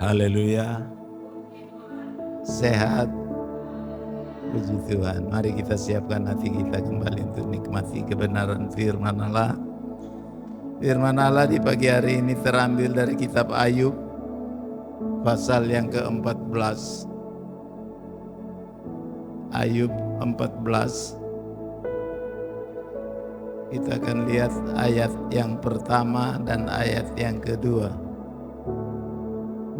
Haleluya. Sehat. Puji Tuhan. Mari kita siapkan hati kita kembali untuk nikmati kebenaran firman Allah. Firman Allah di pagi hari ini terambil dari kitab Ayub pasal yang ke-14. Ayub 14. Kita akan lihat ayat yang pertama dan ayat yang kedua.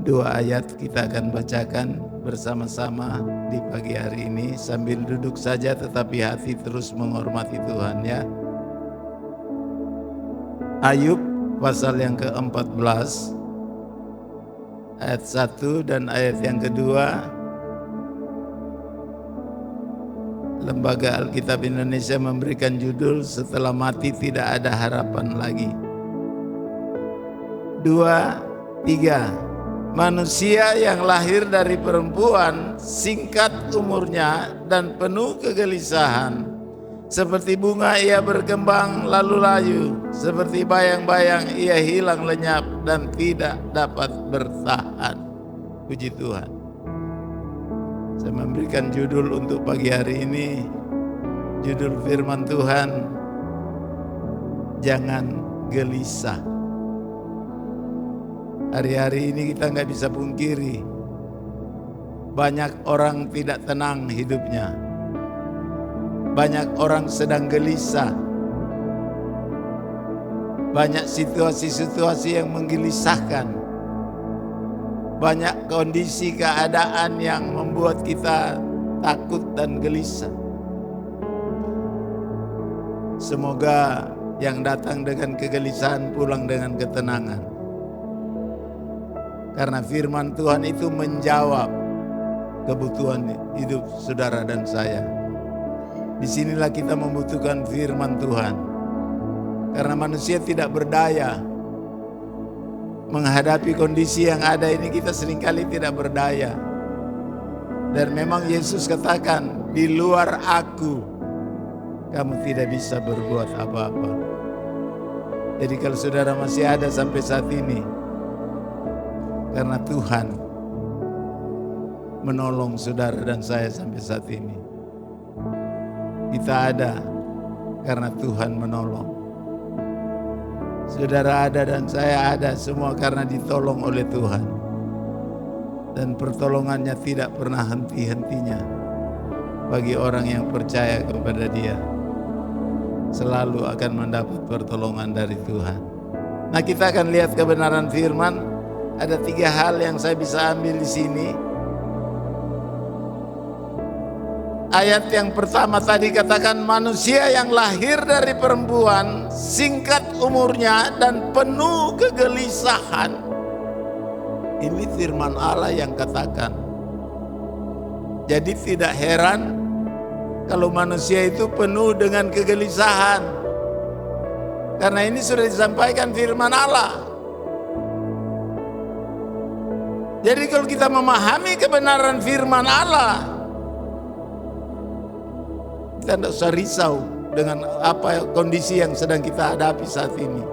Dua ayat kita akan bacakan bersama-sama di pagi hari ini sambil duduk saja tetapi hati terus menghormati Tuhan ya. Ayub pasal yang ke-14 ayat 1 dan ayat yang kedua. Lembaga Alkitab Indonesia memberikan judul Setelah Mati Tidak Ada Harapan Lagi. 2, 3. Manusia yang lahir dari perempuan singkat umurnya dan penuh kegelisahan. Seperti bunga ia berkembang lalu layu, seperti bayang-bayang ia hilang lenyap dan tidak dapat bertahan. Puji Tuhan. Saya memberikan judul untuk pagi hari ini, judul firman Tuhan, jangan gelisah. Hari-hari ini kita nggak bisa pungkiri, banyak orang tidak tenang hidupnya. Banyak orang sedang gelisah. Banyak situasi-situasi yang menggelisahkan. Banyak kondisi keadaan yang membuat kita takut dan gelisah. Semoga yang datang dengan kegelisahan pulang dengan ketenangan. Karena firman Tuhan itu menjawab kebutuhan hidup saudara dan saya. Disinilah kita membutuhkan firman Tuhan. Karena manusia tidak berdaya. Menghadapi kondisi yang ada ini kita seringkali tidak berdaya. Dan memang Yesus katakan, di luar aku kamu tidak bisa berbuat apa-apa. Jadi kalau saudara masih ada sampai saat ini, karena Tuhan menolong saudara dan saya sampai saat ini. Kita ada karena Tuhan menolong. Saudara ada dan saya ada semua karena ditolong oleh Tuhan. Dan pertolongannya tidak pernah henti-hentinya bagi orang yang percaya kepada Dia. Selalu akan mendapat pertolongan dari Tuhan. Nah, kita akan lihat kebenaran firman. Ada 3 hal yang saya bisa ambil di sini. Ayat yang pertama tadi katakan manusia yang lahir dari perempuan singkat umurnya dan penuh kegelisahan. Ini firman Allah yang katakan. Jadi tidak heran kalau manusia itu penuh dengan kegelisahan. Karena ini sudah disampaikan firman Allah. Jadi kalau kita memahami kebenaran firman Allah, kita tidak usah risau dengan apa kondisi yang sedang kita hadapi saat ini.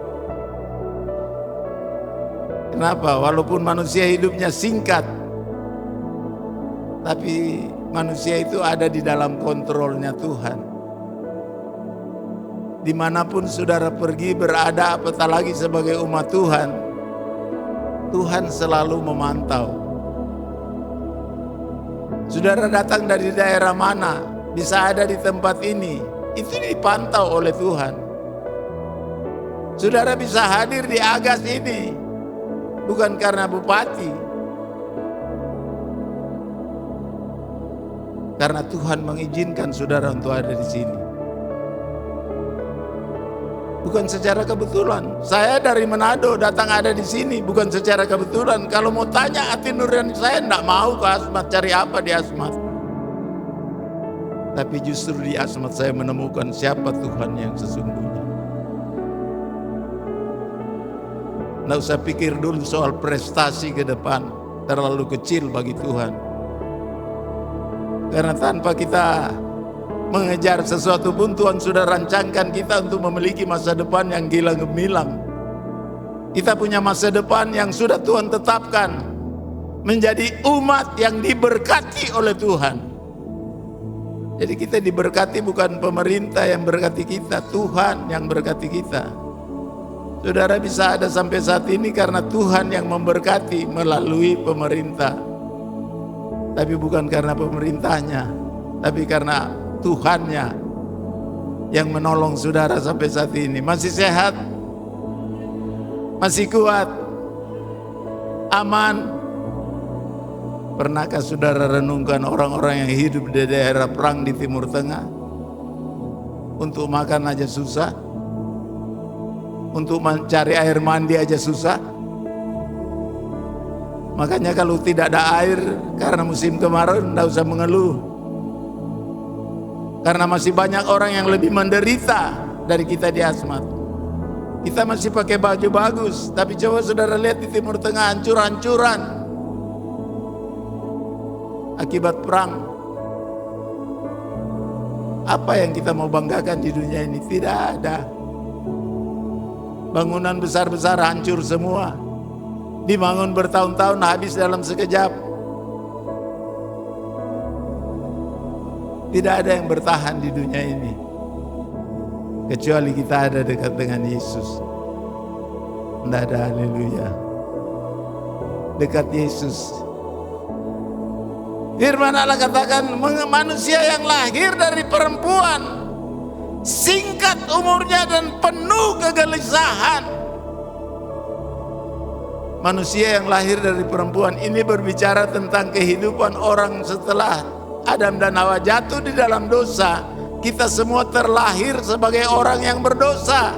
Kenapa? Walaupun manusia hidupnya singkat, tapi manusia itu ada di dalam kontrolnya Tuhan. Dimanapun saudara pergi berada, apatah lagi sebagai umat Tuhan, Tuhan selalu memantau. Saudara datang dari daerah mana, bisa ada di tempat ini, itu dipantau oleh Tuhan. Saudara bisa hadir di Agas ini, bukan karena bupati. Karena Tuhan mengizinkan saudara untuk ada di sini. Bukan secara kebetulan. Saya dari Manado datang ada di sini, bukan secara kebetulan. Kalau mau tanya hati nurani saya, enggak mau ke Asmat, cari apa di Asmat. Tapi justru di Asmat saya menemukan siapa Tuhan yang sesungguhnya. Nggak usah pikir dulu soal prestasi ke depan, terlalu kecil bagi Tuhan. Karena tanpa kita mengejar sesuatu pun Tuhan sudah rancangkan kita untuk memiliki masa depan yang gila gemilang. Kita punya masa depan yang sudah Tuhan tetapkan. menjadi umat yang diberkati oleh Tuhan. Jadi kita diberkati bukan pemerintah yang berkati kita, Tuhan yang berkati kita. Saudara bisa ada sampai saat ini karena Tuhan yang memberkati melalui pemerintah. Tapi bukan karena pemerintahnya, tapi karena Tuhannya yang menolong saudara sampai saat ini. Masih sehat, masih kuat, aman. Pernahkah saudara renungkan orang-orang yang hidup di daerah perang di Timur Tengah? Untuk makan aja susah, untuk mencari air mandi aja susah. Makanya kalau tidak ada air karena musim kemarau, tidak usah mengeluh. Karena masih banyak orang yang lebih menderita dari kita di Asmat. Kita masih pakai baju bagus, tapi coba saudara lihat di Timur Tengah hancur-hancuran akibat perang. Apa yang kita mau banggakan di dunia ini? Tidak ada. Bangunan besar-besar hancur semua. Dibangun bertahun-tahun, habis dalam sekejap. Tidak ada yang bertahan di dunia ini kecuali kita ada dekat dengan Yesus. Tidak ada, haleluya. Dekat Yesus. Firman Allah katakan, manusia yang lahir dari perempuan singkat umurnya dan penuh kegelisahan. Manusia yang lahir dari perempuan ini berbicara tentang kehidupan orang setelah Adam dan Hawa jatuh di dalam dosa. Kita semua terlahir sebagai orang yang berdosa.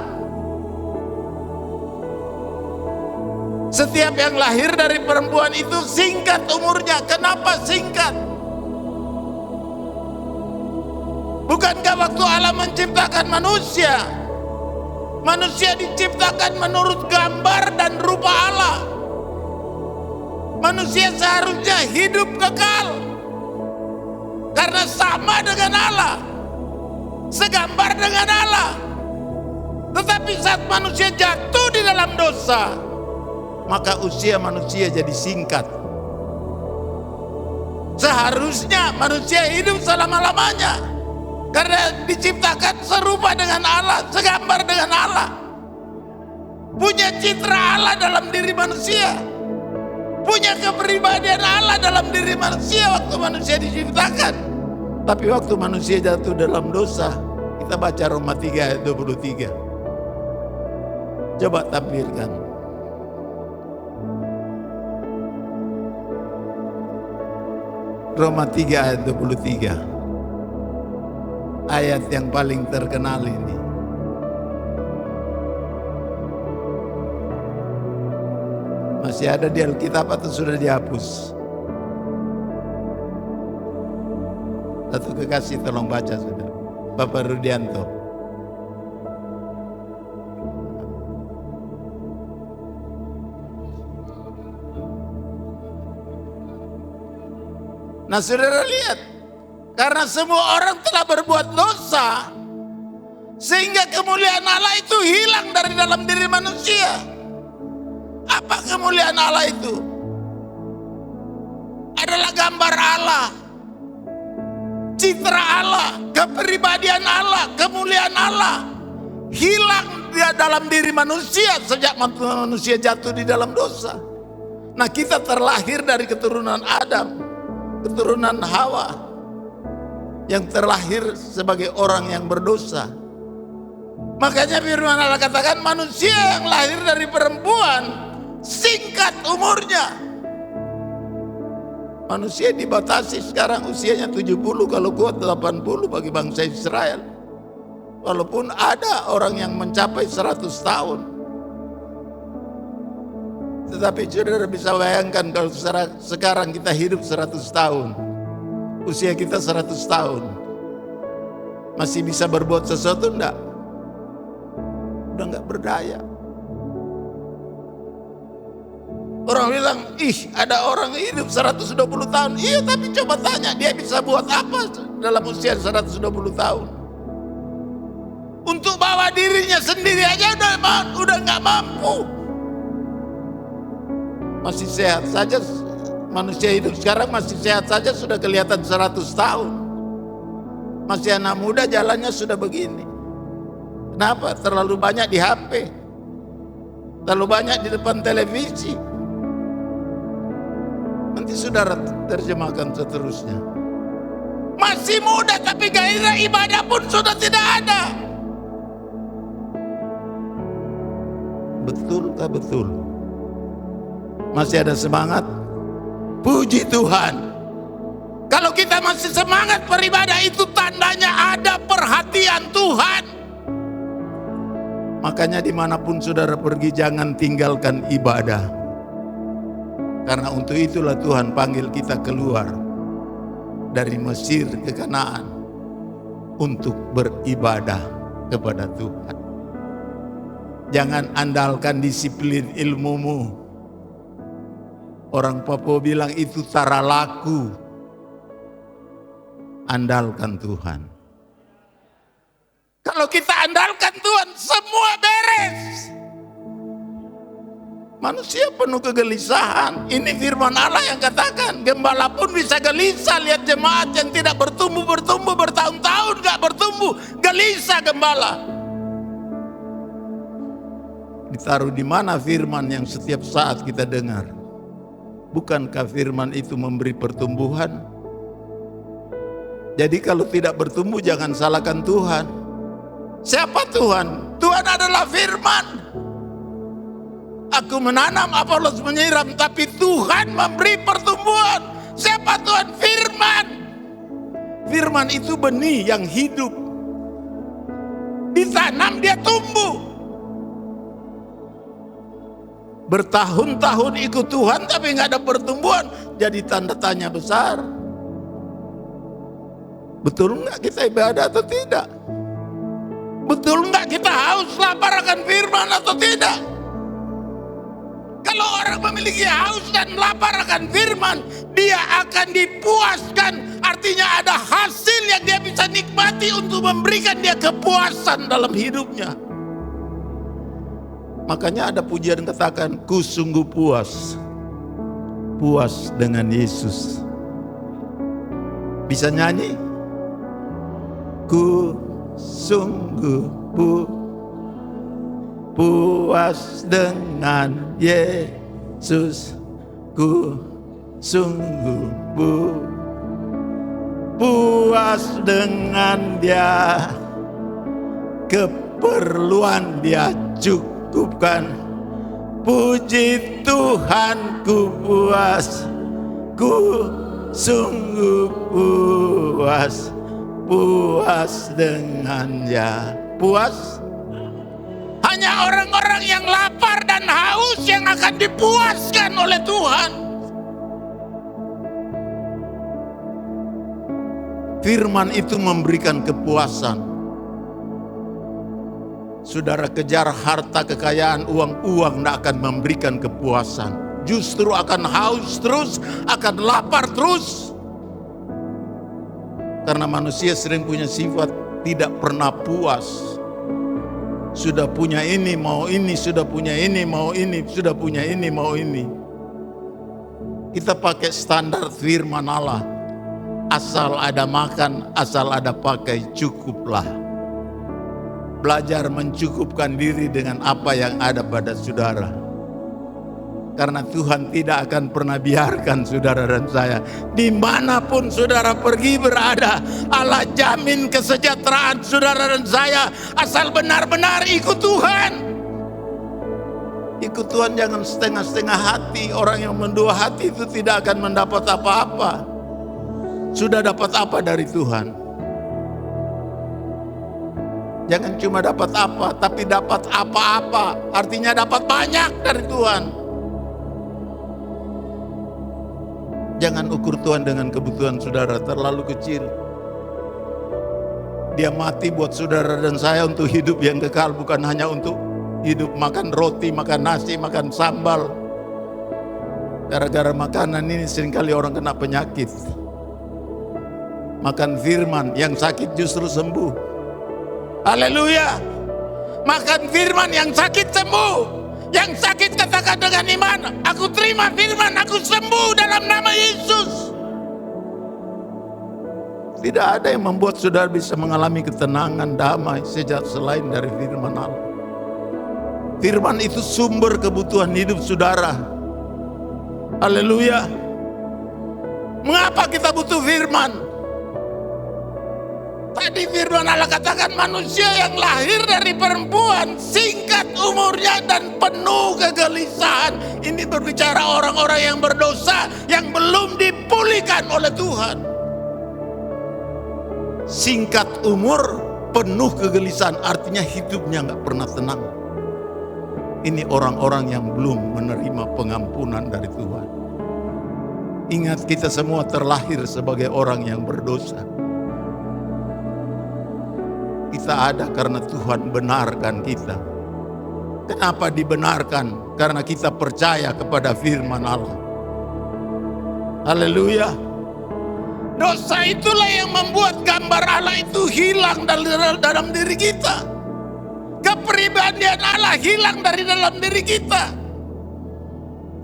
Setiap yang lahir dari perempuan itu singkat umurnya. Kenapa singkat? Bukankah waktu Allah menciptakan manusia, manusia diciptakan menurut gambar dan rupa Allah. Manusia seharusnya hidup kekal karena sama dengan Allah, segambar dengan Allah. Tetapi saat manusia jatuh di dalam dosa, maka usia manusia jadi singkat. Seharusnya manusia hidup selama-lamanya karena diciptakan serupa dengan Allah, segambar dengan Allah, punya citra Allah dalam diri manusia, punya kepribadian Allah dalam diri manusia waktu manusia diciptakan. Tapi waktu manusia jatuh dalam dosa, kita baca Roma 3 ayat 23. Coba tampilkan. Roma 3 ayat 23. Ayat yang paling terkenal ini. Masih ada di Alkitab atau sudah dihapus? Satu kekasih tolong baca sudah, Bapak Rudianto. Nah saudara lihat, karena semua orang telah berbuat dosa, sehingga kemuliaan Allah itu hilang dari dalam diri manusia. Apa kemuliaan Allah itu? Adalah gambar Allah, citra Allah, kepribadian Allah, kemuliaan Allah. Hilang dia dalam diri manusia sejak manusia jatuh di dalam dosa. Nah kita terlahir dari keturunan Adam, keturunan Hawa, yang terlahir sebagai orang yang berdosa. Makanya firman Allah katakan manusia yang lahir dari perempuan singkat umurnya. Manusia dibatasi sekarang usianya 70, kalau kuat 80 bagi bangsa Israel. Walaupun ada orang yang mencapai 100 tahun. Tetapi saudara bisa bayangkan kalau sekarang kita hidup 100 tahun. Usia kita 100 tahun. Masih bisa berbuat sesuatu enggak? Udah enggak berdaya. Orang bilang, ih ada orang hidup 120 tahun. Iya tapi coba tanya dia bisa buat apa dalam usia 120 tahun. Untuk bawa dirinya sendiri aja udah nggak mampu. Masih sehat saja Manusia hidup sekarang masih sehat saja sudah kelihatan 100 tahun. Masih anak muda jalannya sudah begini. Kenapa? Terlalu banyak di HP. Terlalu banyak di depan televisi. Nanti saudara terjemahkan seterusnya. Masih muda tapi gairah ibadah pun sudah tidak ada. Betulkah betul? Masih ada semangat? Puji Tuhan. Kalau kita masih semangat beribadah, itu tandanya ada perhatian Tuhan. Makanya dimanapun saudara pergi, jangan tinggalkan ibadah. Karena untuk itulah Tuhan panggil kita keluar dari Mesir ke Kanaan untuk beribadah kepada Tuhan. Jangan andalkan disiplin ilmumu. Orang Papua bilang itu tara laku. Andalkan Tuhan. Kalau kita andalkan Tuhan, semua beres. Manusia penuh kegelisahan. Ini firman Allah yang katakan, gembala pun bisa gelisah lihat jemaat yang tidak bertumbuh bertahun-tahun gak bertumbuh. Gelisah gembala. Ditaruh di mana firman yang setiap saat kita dengar? Bukankah firman itu memberi pertumbuhan? Jadi kalau tidak bertumbuh jangan salahkan Tuhan. Siapa Tuhan? Tuhan adalah firman. Aku menanam, Apolos menyiram, tapi Tuhan memberi pertumbuhan. Siapa Tuhan? Firman. Firman itu benih yang hidup. Ditanam dia tumbuh. Bertahun-tahun ikut Tuhan tapi nggak ada pertumbuhan, jadi tanda tanya besar. Betul nggak kita ibadah atau tidak? Betul nggak kita haus lapar akan firman atau tidak? Kalau orang memiliki haus dan lapar akan firman, dia akan dipuaskan. Artinya ada hasil yang dia bisa nikmati untuk memberikan dia kepuasan dalam hidupnya. Makanya ada pujian katakan, ku sungguh puas. Puas dengan Yesus. Bisa nyanyi? Ku sungguh puas dengan Yesus. Ku sungguh puas dengan Dia. Keperluan Dia cukupkan. Puji Tuhan, ku puas. Ku sungguh puas. Puas dengan Dia. Puas? Hanya orang-orang yang lapar dan haus yang akan dipuaskan oleh Tuhan. Firman itu memberikan kepuasan. Saudara kejar harta, kekayaan, uang tidak akan memberikan kepuasan. Justru akan haus terus, akan lapar terus. Karena manusia sering punya sifat tidak pernah puas. Sudah punya ini, mau ini, sudah punya ini, mau ini, sudah punya ini, mau ini. Kita pakai standar firman Allah. Asal ada makan, asal ada pakai, cukuplah. Belajar mencukupkan diri dengan apa yang ada pada saudara. Karena Tuhan tidak akan pernah biarkan saudara dan saya. Dimanapun saudara pergi berada, Allah jamin kesejahteraan saudara dan saya. Asal benar-benar ikut Tuhan. Ikut Tuhan, jangan setengah-setengah hati. Orang yang mendua hati itu tidak akan mendapat apa-apa. Sudah dapat apa dari Tuhan? Jangan cuma dapat apa, tapi dapat apa-apa. Artinya dapat banyak dari Tuhan. Jangan ukur Tuhan dengan kebutuhan saudara terlalu kecil. Dia mati buat saudara dan saya untuk hidup yang kekal, bukan hanya untuk hidup makan roti, makan nasi, makan sambal. Gara-gara makanan ini seringkali orang kena penyakit. Makan firman, yang sakit justru sembuh. Haleluya. Makan firman, yang sakit sembuh. Yang sakit katakan Maka dengan iman aku terima firman, aku sembuh dalam nama Yesus. Tidak ada yang membuat saudara bisa mengalami ketenangan, damai, sejak selain dari firman Allah. Firman itu sumber kebutuhan hidup saudara. Haleluya. Mengapa kita butuh firman? Tadi firman Allah katakan manusia yang lahir dari perempuan singkat umurnya dan penuh kegelisahan. Ini berbicara orang-orang yang berdosa yang belum dipulihkan oleh Tuhan. Singkat umur, penuh kegelisahan, artinya hidupnya gak pernah tenang. Ini orang-orang yang belum menerima pengampunan dari Tuhan. Ingat, kita semua terlahir sebagai orang yang berdosa. Kita ada karena Tuhan benarkan kita. Kenapa dibenarkan? Karena kita percaya kepada firman Allah. Haleluya. Dosa itulah yang membuat gambar Allah itu hilang dalam diri kita. Kepribadian Allah hilang dari dalam diri kita.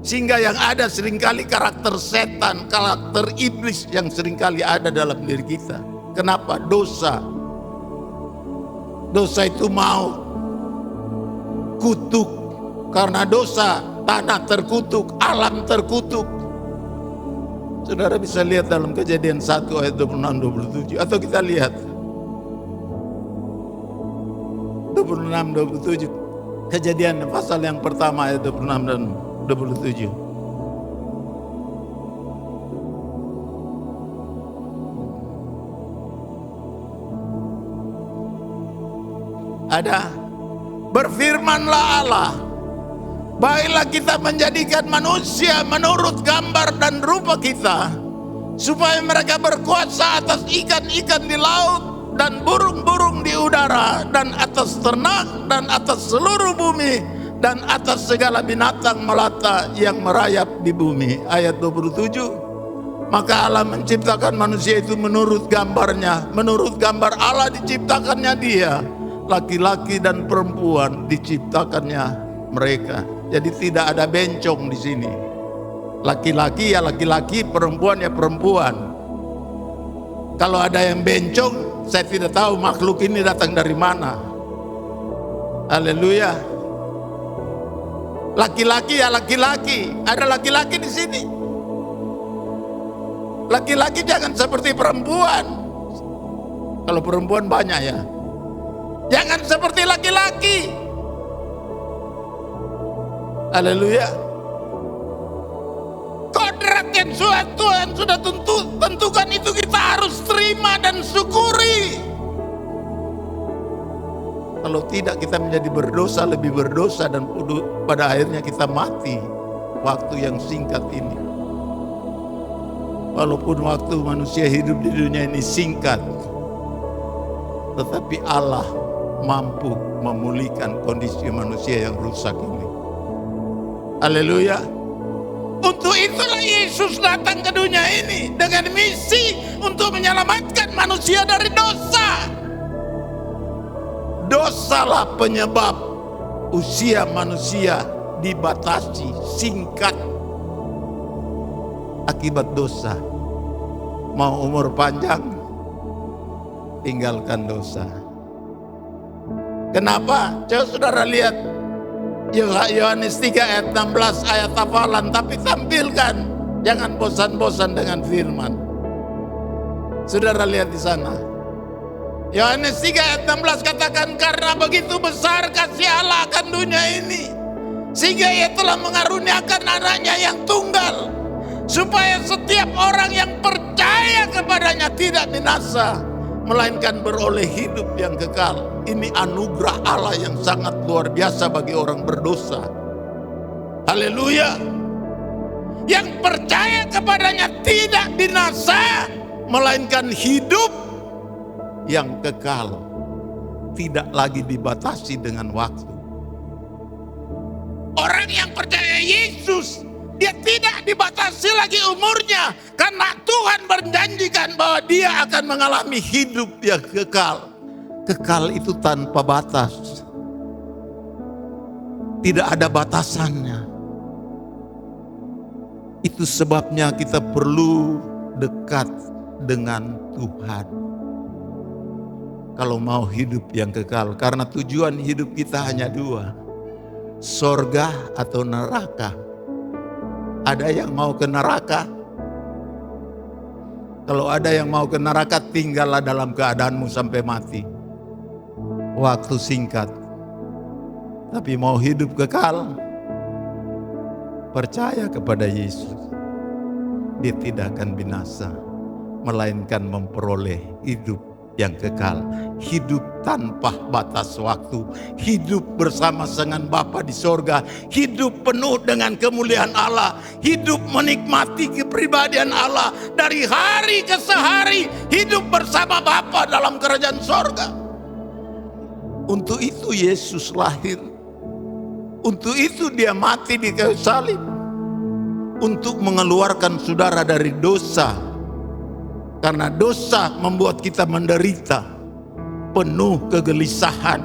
Sehingga yang ada seringkali karakter setan, karakter iblis yang seringkali ada dalam diri kita. Kenapa? Dosa. Dosa itu maut, kutuk. Karena dosa, tanah terkutuk, alam terkutuk. Saudara bisa lihat dalam Kejadian 1 ayat 26-27. Atau kita lihat 26-27. Kejadian pasal yang pertama ayat 26 dan 27. Ada, berfirmanlah Allah, baiklah kita menjadikan manusia menurut gambar dan rupa kita, supaya mereka berkuasa atas ikan-ikan di laut dan burung-burung di udara dan atas ternak dan atas seluruh bumi dan atas segala binatang melata yang merayap di bumi. Ayat 27. Maka Allah menciptakan manusia itu menurut gambarnya, menurut gambar Allah diciptakannya dia, laki-laki dan perempuan diciptakannya mereka. Jadi tidak ada bencong di sini. Laki-laki ya laki-laki, perempuan ya perempuan. Kalau ada yang bencong, saya tidak tahu makhluk ini datang dari mana. Haleluya. Laki-laki ya laki-laki, ada laki-laki di sini. Laki-laki jangan seperti perempuan. Kalau perempuan banyak ya. Jangan seperti laki-laki. Haleluya. Kodrat yang Tuhan sudah tentukan itu kita harus terima dan syukuri. Kalau tidak kita menjadi berdosa, lebih berdosa, dan pada akhirnya kita mati waktu yang singkat ini. Walaupun waktu manusia hidup di dunia ini singkat, tetapi Allah mampu memulihkan kondisi manusia yang rusak ini. Haleluya. Untuk itulah Yesus datang ke dunia ini dengan misi untuk menyelamatkan manusia dari dosa. Dosalah penyebab usia manusia dibatasi singkat akibat dosa. Mau umur panjang, tinggalkan dosa. Kenapa? Coba saudara lihat Yohanes 3 ayat 16, ayat hafalan, tapi tampilkan. Jangan bosan-bosan dengan firman. Saudara lihat di sana. Yohanes 3 ayat 16 katakan, karena begitu besar kasih Allah akan dunia ini, sehingga Ia telah mengaruniakan anaknya yang tunggal, supaya setiap orang yang percaya kepadanya tidak binasa, melainkan beroleh hidup yang kekal. Ini anugerah Allah yang sangat luar biasa bagi orang berdosa. Haleluya. Yang percaya kepadanya tidak binasa, melainkan hidup yang kekal, tidak lagi dibatasi dengan waktu. Orang yang percaya Yesus, dia tidak dibatasi lagi umurnya, karena Tuhan berjanjikan bahwa dia akan mengalami hidup yang kekal. Kekal itu tanpa batas. Tidak ada batasannya. Itu sebabnya kita perlu dekat dengan Tuhan. Kalau mau hidup yang kekal, karena tujuan hidup kita hanya dua, sorga atau neraka. Ada yang mau ke neraka? Kalau ada yang mau ke neraka, tinggallah dalam keadaanmu sampai mati. Waktu singkat. Tapi mau hidup kekal, percaya kepada Yesus. Dia tidak akan binasa, melainkan memperoleh hidup yang kekal. Hidup tanpa batas waktu. Hidup bersama dengan Bapa di sorga. Hidup penuh dengan kemuliaan Allah. Hidup menikmati kepribadian Allah. Dari hari ke sehari hidup bersama Bapa dalam kerajaan sorga. Untuk itu Yesus lahir. Untuk itu dia mati di kayu salib. Untuk mengeluarkan saudara dari dosa. Karena dosa membuat kita menderita, penuh kegelisahan.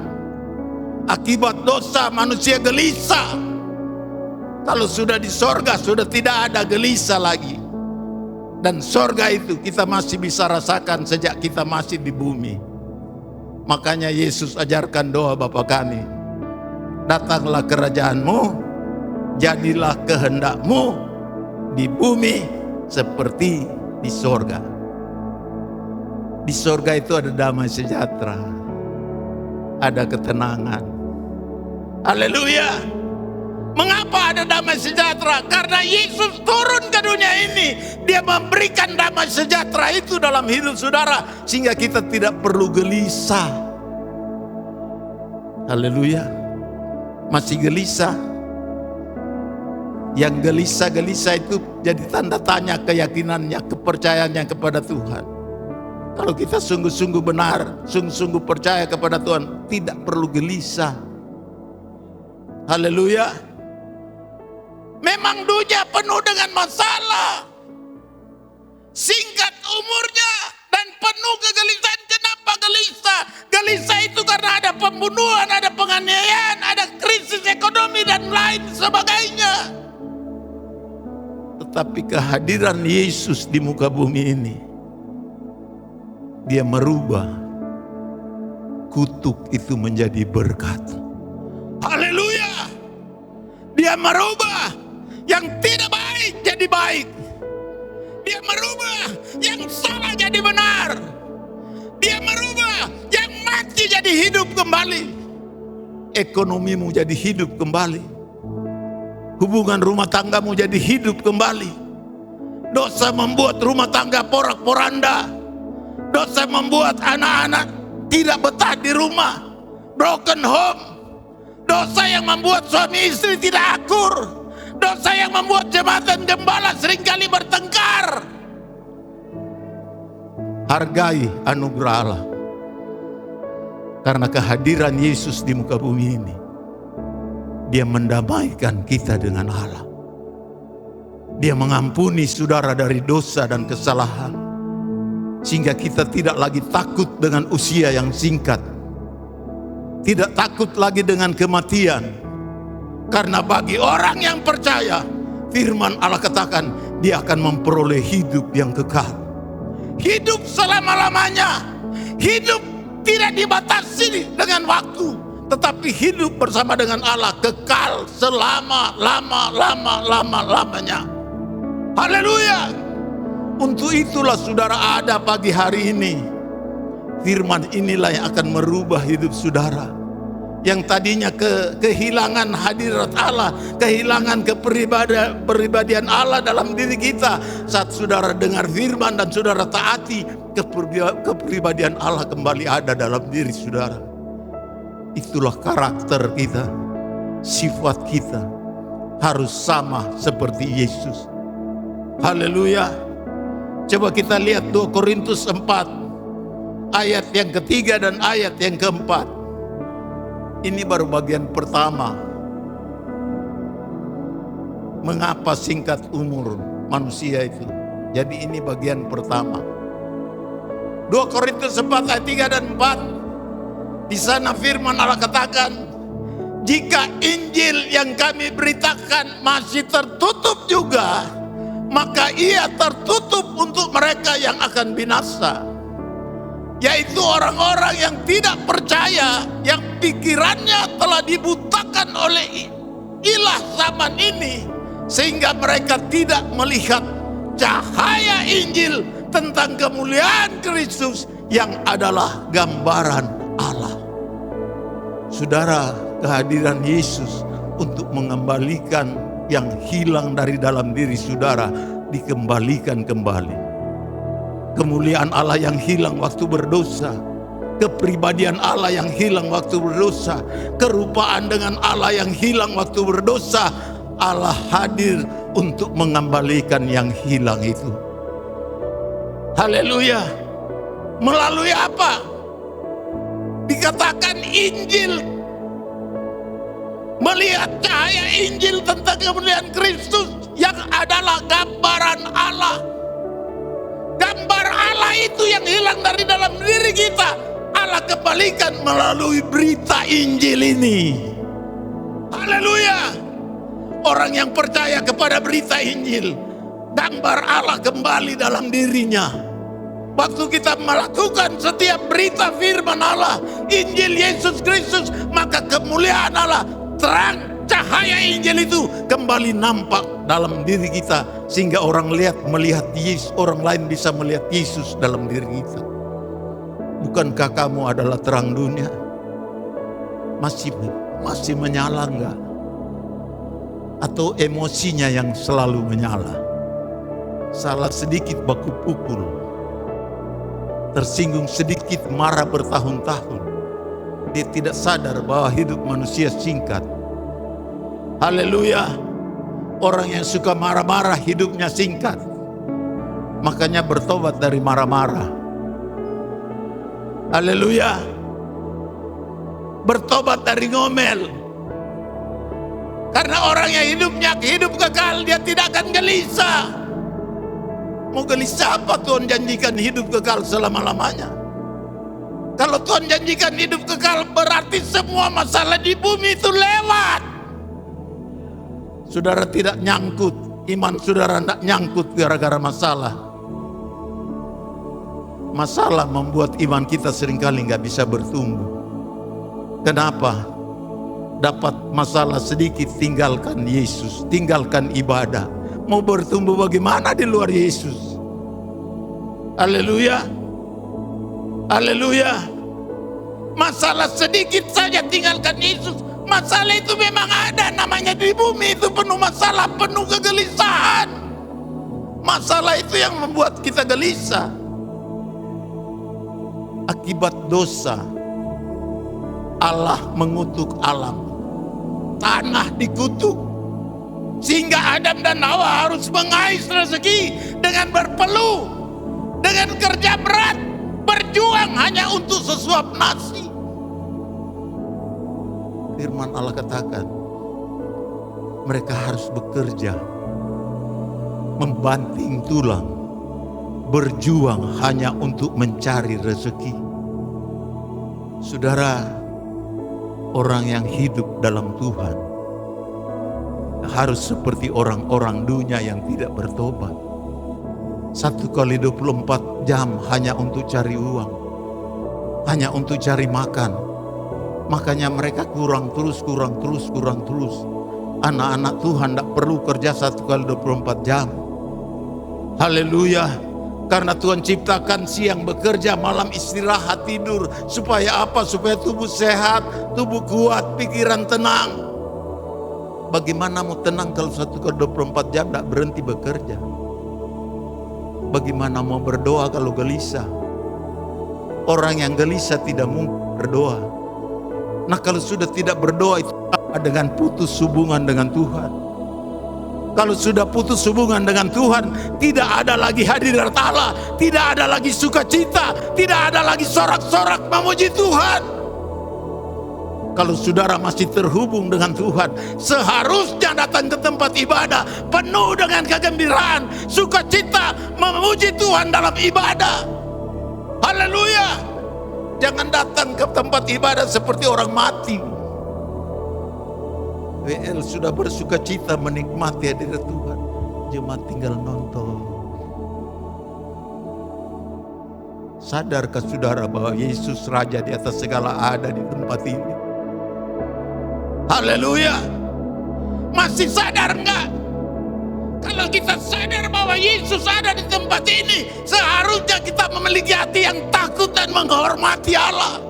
Akibat dosa manusia gelisah. Kalau sudah di sorga sudah tidak ada gelisah lagi. Dan sorga itu kita masih bisa rasakan sejak kita masih di bumi. Makanya Yesus ajarkan doa Bapa kami. Datanglah kerajaanmu, jadilah kehendakmu di bumi seperti di sorga. Di sorga itu ada damai sejahtera, ada ketenangan. Haleluya. Mengapa ada damai sejahtera? Karena Yesus turun ke dunia ini. Dia memberikan damai sejahtera itu dalam hidup saudara, sehingga kita tidak perlu gelisah. Haleluya. Masih gelisah? Yang gelisah-gelisah itu jadi tanda tanya keyakinannya, kepercayaannya kepada Tuhan. Kalau kita sungguh-sungguh benar, sungguh-sungguh percaya kepada Tuhan, tidak perlu gelisah. Haleluya. Memang dunia penuh dengan masalah, singkat umurnya dan penuh kegelisahan. Kenapa gelisah? Gelisah itu karena ada pembunuhan, ada penganiayaan, ada krisis ekonomi dan lain sebagainya. Tetapi kehadiran Yesus di muka bumi ini, dia merubah kutuk itu menjadi berkat. Haleluya. Dia merubah yang tidak baik jadi baik. Dia merubah yang salah jadi benar. Dia merubah yang mati jadi hidup kembali. Ekonomimu jadi hidup kembali. Hubungan rumah tanggamu jadi hidup kembali. Dosa membuat rumah tangga porak-poranda. Dosa membuat anak-anak tidak betah di rumah. Broken home. Dosa yang membuat suami istri tidak akur. Dosa yang membuat jemaat gembala seringkali bertengkar. Hargai anugerah Allah. Karena kehadiran Yesus di muka bumi ini, dia mendamaikan kita dengan Allah. Dia mengampuni saudara dari dosa dan kesalahan. Sehingga kita tidak lagi takut dengan usia yang singkat. Tidak takut lagi dengan kematian. Karena bagi orang yang percaya, firman Allah katakan, dia akan memperoleh hidup yang kekal. Hidup selama-lamanya. Hidup tidak dibatasi dengan waktu. Tetapi hidup bersama dengan Allah kekal selama-lamanya. Haleluya. Untuk itulah saudara ada pagi hari ini. Firman inilah yang akan merubah hidup saudara. Yang tadinya kehilangan hadirat Allah, kehilangan kepribadian Allah dalam diri kita. Saat saudara dengar firman dan saudara taati, kepribadian Allah kembali ada dalam diri saudara. Itulah karakter kita, sifat kita harus sama seperti Yesus. Haleluya. Coba kita lihat 2 Korintus 4 ayat yang ketiga dan ayat yang keempat. Ini baru bagian pertama. Mengapa singkat umur manusia itu? Jadi ini bagian pertama. 2 Korintus 4 ayat 3 dan 4. Di sana firman Allah katakan, jika Injil yang kami beritakan masih tertutup juga, maka ia tertutup untuk mereka yang akan binasa, yaitu orang-orang yang tidak percaya, yang pikirannya telah dibutakan oleh ilah zaman ini, sehingga mereka tidak melihat cahaya Injil tentang kemuliaan Kristus yang adalah gambaran Allah. Saudara, kehadiran Yesus untuk mengembalikan yang hilang dari dalam diri saudara dikembalikan kembali. Kemuliaan Allah yang hilang waktu berdosa, kepribadian Allah yang hilang waktu berdosa, kerupaan dengan Allah yang hilang waktu berdosa, Allah hadir untuk mengembalikan yang hilang itu. Haleluya. Melalui apa? Dikatakan Injil, melihat cahaya Injil tentang kemuliaan Kristus yang adalah gambaran Allah. Gambar Allah itu yang hilang dari dalam diri kita, Allah kembalikan melalui berita Injil ini. Haleluya. Orang yang percaya kepada berita Injil, gambar Allah kembali dalam dirinya. Waktu kita melakukan setiap berita firman Allah, Injil Yesus Kristus, maka kemuliaan Allah, terang cahaya Injil itu kembali nampak dalam diri kita, sehingga orang melihat Yesus, orang lain bisa melihat Yesus dalam diri kita. Bukankah kamu adalah terang dunia? Masih menyala enggak? Atau emosinya yang selalu menyala? Salah sedikit baku pukul, tersinggung sedikit marah bertahun-tahun. Dia tidak sadar bahwa hidup manusia singkat. Haleluya. Orang yang suka marah-marah hidupnya singkat, makanya bertobat dari marah-marah. Haleluya. Bertobat dari ngomel. Karena orang yang hidupnya hidup kekal, dia tidak akan gelisah. Mau gelisah apa? Tuhan janjikan hidup kekal selama-lamanya. Kalau Tuhan janjikan hidup kekal, berarti semua masalah di bumi itu lewat. Saudara tidak nyangkut, iman saudara tidak nyangkut gara-gara masalah. Masalah membuat iman kita seringkali nggak bisa bertumbuh. Kenapa? Dapat masalah sedikit, tinggalkan Yesus, tinggalkan ibadah. Mau bertumbuh bagaimana di luar Yesus? Haleluya. Haleluya. Masalah sedikit saja, tinggalkan Yesus. Masalah itu memang ada, namanya di bumi itu penuh masalah, penuh kegelisahan. Masalah itu yang membuat kita gelisah. Akibat dosa, Allah mengutuk alam. Tanah dikutuk, sehingga Adam dan Hawa harus mengais rezeki dengan berpeluh, dengan kerja berat, berjuang hanya untuk sesuap nasi. Firman Allah katakan, mereka harus bekerja, membanting tulang, berjuang hanya untuk mencari rezeki. Saudara, orang yang hidup dalam Tuhan harus seperti orang-orang dunia yang tidak bertobat. 1 kali 24 jam hanya untuk cari uang, hanya untuk cari makan. Makanya mereka kurang terus. Anak-anak Tuhan tidak perlu kerja 1 kali 24 jam. Haleluya. Karena Tuhan ciptakan siang bekerja, malam istirahat tidur. Supaya apa? Supaya tubuh sehat, tubuh kuat, pikiran tenang. Bagaimana mau tenang kalau 1 kali 24 jam tidak berhenti bekerja? Bagaimana mau berdoa kalau gelisah? Orang yang gelisah tidak mungkin berdoa. Nah, kalau sudah tidak berdoa itu apa dengan putus hubungan dengan Tuhan? Kalau sudah putus hubungan dengan Tuhan, tidak ada lagi hadirat Allah, tidak ada lagi sukacita, tidak ada lagi sorak-sorak memuji Tuhan. Kalau saudara masih terhubung dengan Tuhan, seharusnya datang ke tempat ibadah penuh dengan kegembiraan, sukacita, memuji Tuhan dalam ibadah. Haleluya. Jangan datang ke tempat ibadah seperti orang mati. WL sudah bersuka cita menikmati hadirat Tuhan. jemaat tinggal nonton. Sadarkah saudara bahwa Yesus Raja di atas segala ada di tempat ini? Haleluya. Masih sadar enggak? Kalau kita sadar bahwa Yesus ada di tempat ini, seharusnya kita memiliki hati yang takut dan menghormati Allah.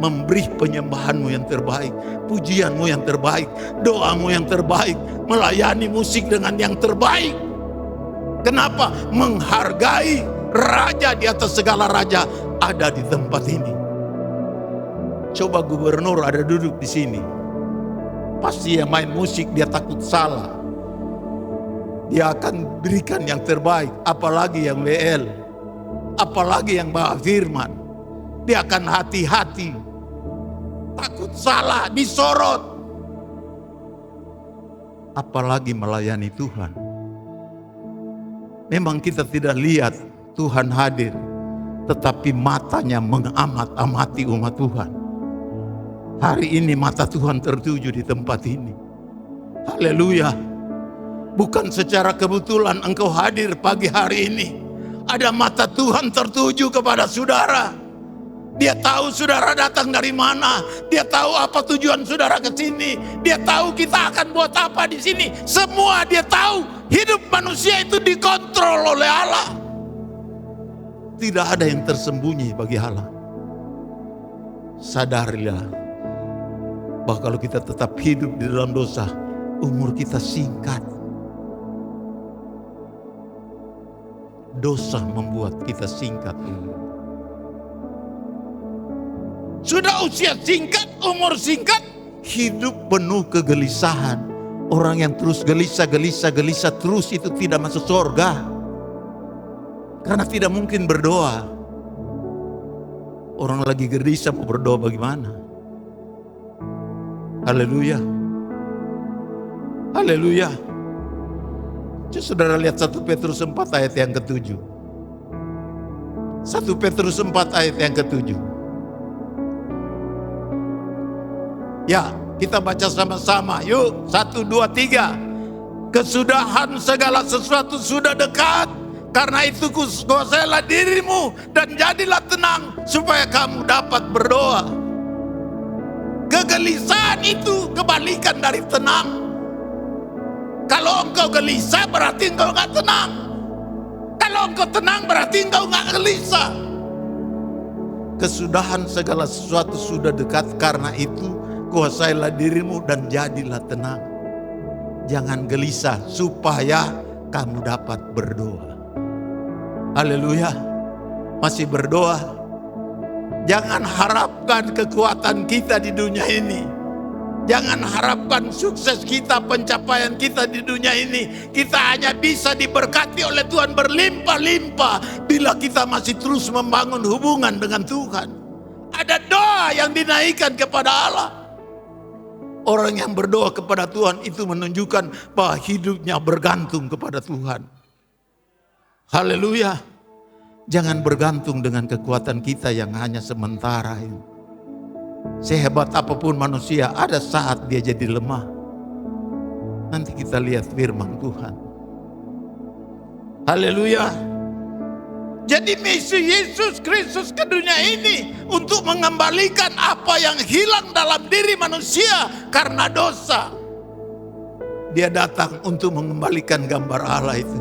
Memberi penyembahanmu yang terbaik, pujianmu yang terbaik, doamu yang terbaik, melayani musik dengan yang terbaik. Kenapa? Menghargai Raja di atas segala raja ada di tempat ini. Coba gubernur ada duduk di sini, pasti yang main musik dia takut salah. Dia akan berikan yang terbaik, apalagi yang WL, apalagi yang bawa firman. Dia akan hati-hati, takut salah, disorot. Apalagi melayani Tuhan. Memang kita tidak lihat Tuhan hadir, tetapi matanya mengamat-amati umat Tuhan. Hari ini mata Tuhan tertuju di tempat ini. Haleluya. Bukan secara kebetulan engkau hadir pagi hari ini. Ada mata Tuhan tertuju kepada saudara. Dia tahu saudara datang dari mana. Dia tahu apa tujuan saudara ke sini. Dia tahu kita akan buat apa di sini. Semua dia tahu. Hidup manusia itu dikontrol oleh Allah. Tidak ada yang tersembunyi bagi Allah. Sadarilah bahwa kalau kita tetap hidup di dalam dosa, umur kita singkat. Dosa membuat kita singkat. Sudah usia singkat, umur singkat, hidup penuh kegelisahan. Orang yang terus gelisah terus itu tidak masuk surga. Karena tidak mungkin berdoa. Orang lagi gelisah mau berdoa bagaimana? Haleluya. Haleluya. Coba saudara lihat 1 Petrus 4 ayat yang ke-7. 1 Petrus 4 ayat yang ke-7. Ya, kita baca sama-sama. Yuk, 1, 2, 3. Kesudahan segala sesuatu sudah dekat. Karena itu kuasailah dirimu dan jadilah tenang supaya kamu dapat berdoa. Kegelisahan itu kebalikan dari tenang. Kalau engkau gelisah berarti engkau gak tenang. Kalau engkau tenang berarti engkau gak gelisah. Kesudahan segala sesuatu sudah dekat, karena itu kuasailah dirimu dan jadilah tenang. Jangan gelisah supaya kamu dapat berdoa. Haleluya. Masih berdoa. Jangan harapkan kekuatan kita di dunia ini. Jangan harapkan sukses kita, pencapaian kita di dunia ini. Kita hanya bisa diberkati oleh Tuhan berlimpah-limpah bila kita masih terus membangun hubungan dengan Tuhan. Ada doa yang dinaikkan kepada Allah. Orang yang berdoa kepada Tuhan itu menunjukkan bahwa hidupnya bergantung kepada Tuhan. Haleluya. Jangan bergantung dengan kekuatan kita yang hanya sementara ini. Sehebat apapun manusia, ada saat dia jadi lemah. Nanti kita lihat firman Tuhan. Haleluya. Jadi misi Yesus Kristus ke dunia ini untuk mengembalikan apa yang hilang dalam diri manusia karena dosa. Dia datang untuk mengembalikan gambar Allah itu.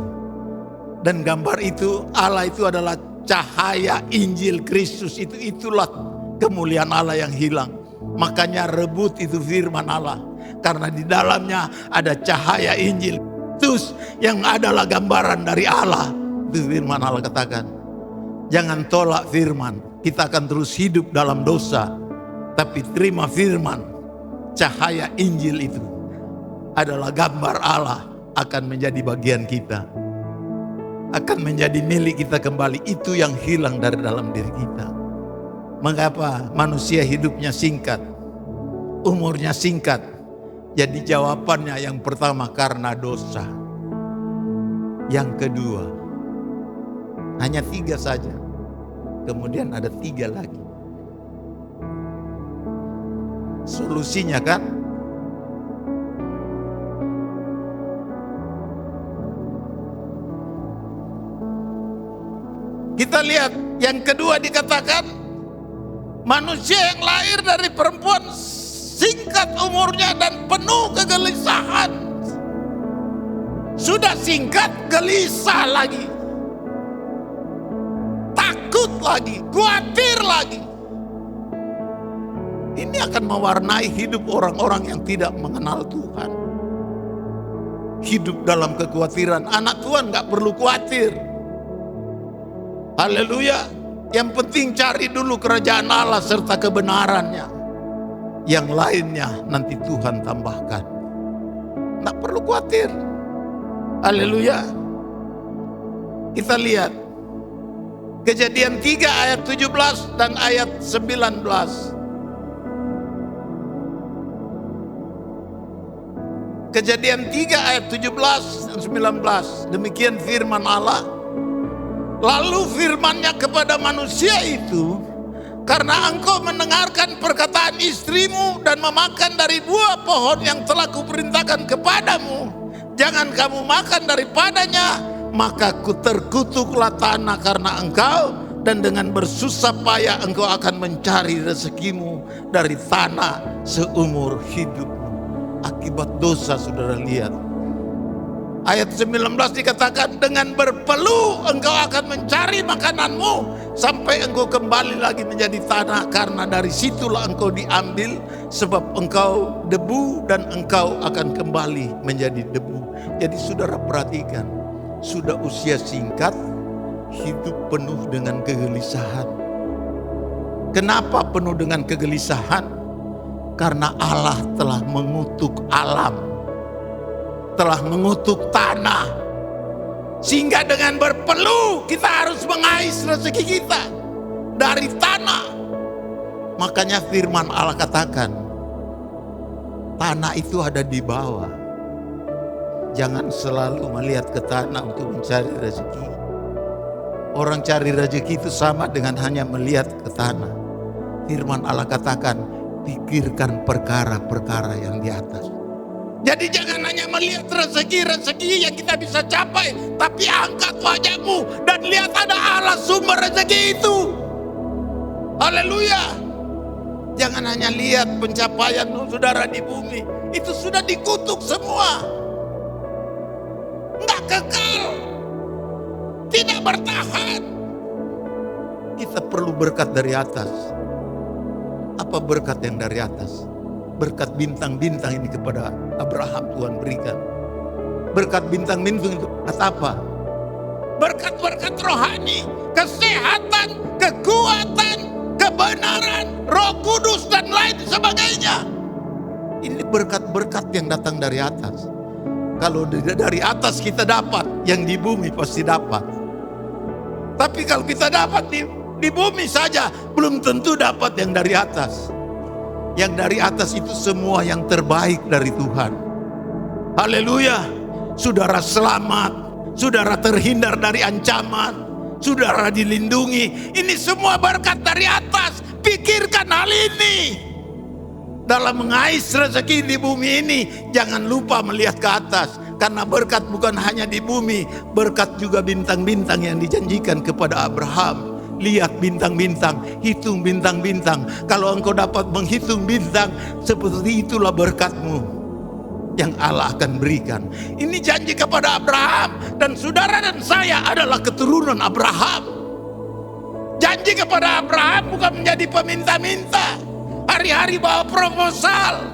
Dan gambar itu, Allah itu adalah cahaya Injil Kristus. Itulah kemuliaan Allah yang hilang. Makanya rebut itu firman Allah. Karena di dalamnya ada cahaya Injil. Terus yang adalah gambaran dari Allah. Itu firman Allah katakan. Jangan tolak firman. Kita akan terus hidup dalam dosa. Tapi terima firman. Cahaya Injil itu adalah gambar Allah. Akan menjadi bagian kita. Akan menjadi milik kita kembali. Itu yang hilang dari dalam diri kita. Mengapa manusia hidupnya singkat? Umurnya singkat. Jadi jawabannya yang pertama karena dosa. Yang kedua, hanya 3 saja. Kemudian ada 3 lagi. Solusinya kan? Kita lihat yang kedua dikatakan, manusia yang lahir dari perempuan singkat umurnya dan penuh kegelisahan. Sudah singkat, gelisah lagi, takut lagi, khawatir lagi. Ini akan mewarnai hidup orang-orang yang tidak mengenal Tuhan. Hidup dalam kekhawatiran. Anak Tuhan gak perlu khawatir. Haleluya. Yang penting cari dulu kerajaan Allah serta kebenarannya. Yang lainnya nanti Tuhan tambahkan. Gak perlu khawatir. Haleluya. Kita lihat Kejadian 3 ayat 17 dan ayat 19. Kejadian 3 ayat 17 dan 19. Demikian firman Allah. Lalu firman-Nya kepada manusia itu, karena engkau mendengarkan perkataan istrimu dan memakan dari buah pohon yang telah kuperintahkan kepadamu, jangan kamu makan daripadanya, maka terkutuklah tanah karena engkau, dan dengan bersusah payah engkau akan mencari rezekimu dari tanah seumur hidupmu. Akibat dosa, saudara lihat. Ayat 19 dikatakan, dengan berpeluh engkau akan mencari makananmu sampai engkau kembali lagi menjadi tanah, karena dari situlah engkau diambil, sebab engkau debu dan engkau akan kembali menjadi debu. Jadi saudara perhatikan, sudah usia singkat, hidup penuh dengan kegelisahan. Kenapa penuh dengan kegelisahan? Karena Allah telah mengutuk alam, telah mengutuk tanah, sehingga dengan berpeluh kita harus mengais rezeki kita dari tanah. Makanya firman Allah katakan, tanah itu ada di bawah. Jangan selalu melihat ke tanah untuk mencari rezeki. Orang cari rezeki itu sama dengan hanya melihat ke tanah. Firman Allah katakan, pikirkan perkara-perkara yang di atas. Jadi jangan hanya melihat rezeki-rezeki yang kita bisa capai, tapi angkat wajahmu dan lihat ada Allah sumber rezeki itu. Haleluya. Jangan hanya lihat pencapaian saudara di bumi, itu sudah dikutuk semua. Enggak kekal, tidak bertahan. Kita perlu berkat dari atas. Apa berkat yang dari atas? Berkat bintang-bintang ini kepada Abraham Tuhan berikan. Berkat bintang-bintang itu apa? Berkat-berkat rohani, kesehatan, kekuatan, kebenaran, Roh Kudus dan lain sebagainya. Ini berkat-berkat yang datang dari atas. Kalau dari atas kita dapat, yang di bumi pasti dapat. Tapi kalau kita dapat di bumi saja, belum tentu dapat yang dari atas. Yang dari atas itu semua yang terbaik dari Tuhan. Haleluya. Saudara selamat, saudara terhindar dari ancaman, saudara dilindungi. Ini semua berkat dari atas. Pikirkan hal ini. Dalam mengais rezeki di bumi ini, jangan lupa melihat ke atas. Karena berkat bukan hanya di bumi, berkat juga bintang-bintang yang dijanjikan kepada Abraham. Lihat bintang-bintang, hitung bintang-bintang. Kalau engkau dapat menghitung bintang, seperti itulah berkatmu yang Allah akan berikan. Ini janji kepada Abraham, dan saudara dan saya adalah keturunan Abraham. Janji kepada Abraham bukan menjadi peminta-minta, hari-hari bawa proposal,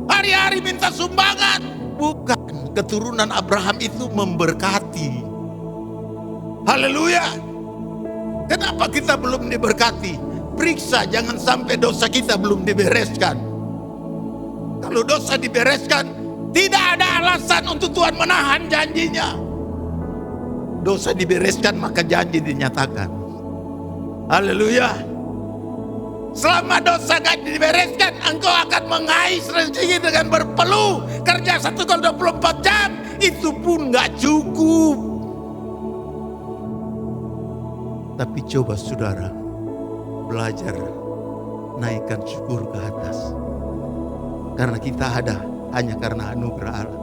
hari-hari minta sumbangan. Bukan, keturunan Abraham itu memberkati. Haleluya. Kenapa kita belum diberkati? Periksa, jangan sampai dosa kita belum dibereskan. Kalau dosa dibereskan, tidak ada alasan untuk Tuhan menahan janjinya. Dosa dibereskan, maka janji dinyatakan. Haleluya. Selama dosa gak dibereskan, engkau akan mengais rezeki dengan berpeluh. Kerja 1x24 jam, itu pun gak cukup. Tapi coba saudara belajar naikkan syukur ke atas. Karena kita ada hanya karena anugerah Allah.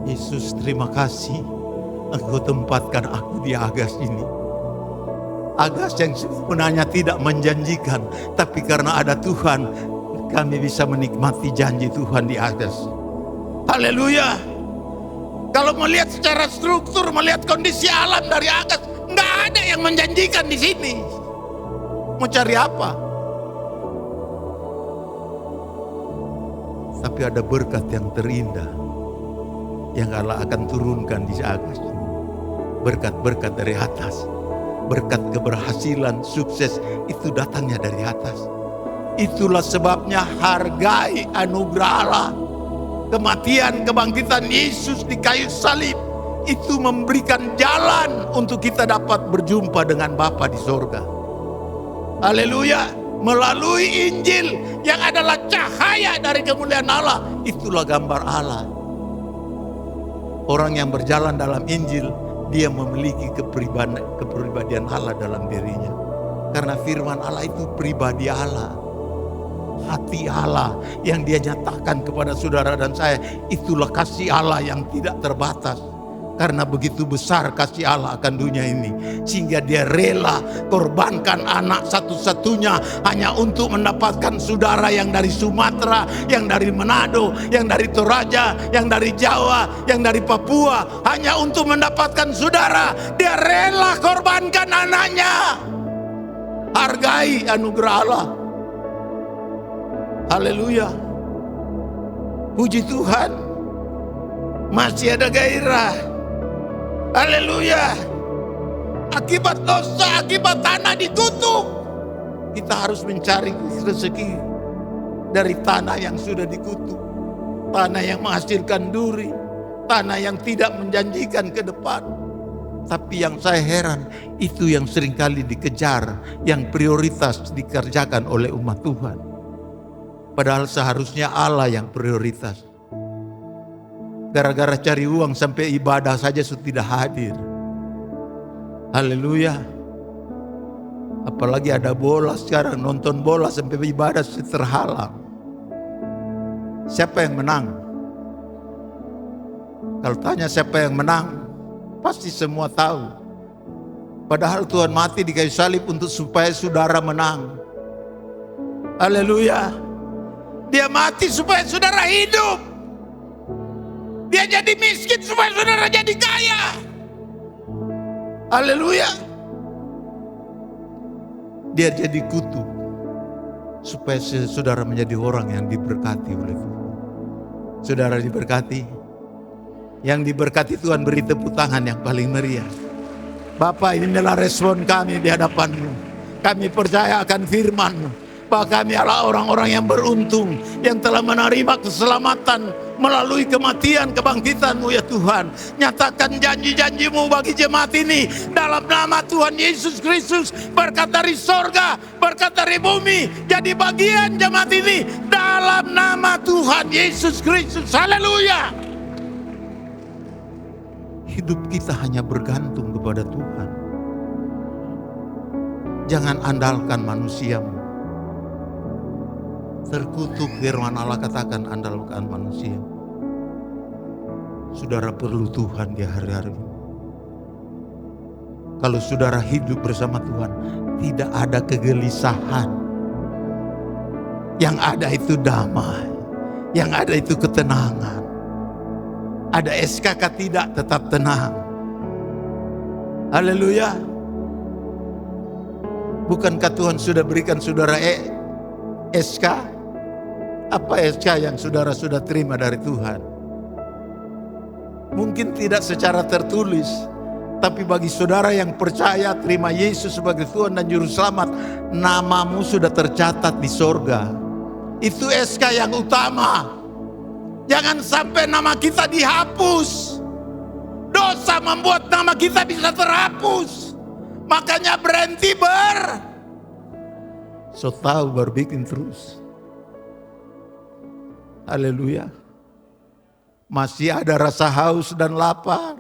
Yesus, terima kasih Engkau tempatkan aku di Agas ini. Agas yang sebenarnya tidak menjanjikan, tapi karena ada Tuhan, kami bisa menikmati janji Tuhan di Agas. Haleluya. Kalau melihat secara struktur, melihat kondisi alam dari Agas, nggak ada yang menjanjikan di sini. Mau cari apa? Tapi ada berkat yang terindah yang Allah akan turunkan di Agas. Berkat-berkat dari atas. Berkat keberhasilan, sukses itu datangnya dari atas. Itulah sebabnya hargai anugerah Allah. Kematian, kebangkitan Yesus di kayu salib itu memberikan jalan untuk kita dapat berjumpa dengan Bapa di sorga. Haleluya. Melalui Injil yang adalah cahaya dari kemuliaan Allah, itulah gambar Allah. Orang yang berjalan dalam Injil, dia memiliki kepribadian Allah dalam dirinya. Karena firman Allah itu pribadi Allah. Hati Allah yang dia nyatakan kepada saudara dan saya, itulah kasih Allah yang tidak terbatas. Karena begitu besar kasih Allah akan dunia ini, sehingga dia rela korbankan anak satu-satunya hanya untuk mendapatkan saudara yang dari Sumatera, yang dari Manado, yang dari Toraja, yang dari Jawa, yang dari Papua. Hanya untuk mendapatkan saudara, dia rela korbankan anaknya. Hargai anugerah Allah. Haleluya. Puji Tuhan. Masih ada gairah. Haleluya. Akibat dosa, akibat tanah dikutuk, kita harus mencari rezeki dari tanah yang sudah dikutuk. Tanah yang menghasilkan duri, tanah yang tidak menjanjikan ke depan. Tapi yang saya heran, itu yang seringkali dikejar, yang prioritas dikerjakan oleh umat Tuhan. Padahal seharusnya Allah yang prioritas. Gara-gara cari uang sampai ibadah saja sudah tidak hadir. Haleluya. Apalagi ada bola sekarang, nonton bola sampai ibadah sudah terhalang. Siapa yang menang? Kalau tanya siapa yang menang, pasti semua tahu. Padahal Tuhan mati di kayu salib untuk supaya saudara menang. Haleluya. Dia mati supaya saudara hidup. Dia jadi miskin supaya saudara jadi kaya. Haleluya. Dia jadi kutuk supaya saudara menjadi orang yang diberkati oleh Tuhan. Saudara diberkati. Yang diberkati Tuhan beri tepuk tangan yang paling meriah. Bapa, inilah respon kami di hadapan-Mu. Kami percaya akan firman-Mu, bahwa kami adalah orang-orang yang beruntung, yang telah menerima keselamatan melalui kematian kebangkitan-Mu ya Tuhan. Nyatakan janji-janji-Mu bagi jemaat ini dalam nama Tuhan Yesus Kristus. Berkat dari sorga, berkat dari bumi, jadi bagian jemaat ini dalam nama Tuhan Yesus Kristus. Haleluya. Hidup kita hanya bergantung kepada Tuhan. Jangan andalkan manusiamu. Terkutuk firman Allah katakan andalkan manusia. Saudara perlu Tuhan di hari-hari ini. Kalau saudara hidup bersama Tuhan, tidak ada kegelisahan. Yang ada itu damai. Yang ada itu ketenangan. Ada SKK tidak, tetap tenang. Haleluya. Bukankah Tuhan sudah berikan saudara SK? Apa SK yang saudara sudah terima dari Tuhan? Mungkin tidak secara tertulis, tapi bagi saudara yang percaya terima Yesus sebagai Tuhan dan Juru Selamat, namamu sudah tercatat di sorga. Itu SK yang utama. Jangan sampai nama kita dihapus. Dosa membuat nama kita bisa terhapus. Makanya berhenti so tahu baru bikin terus. Haleluya. Masih ada rasa haus dan lapar.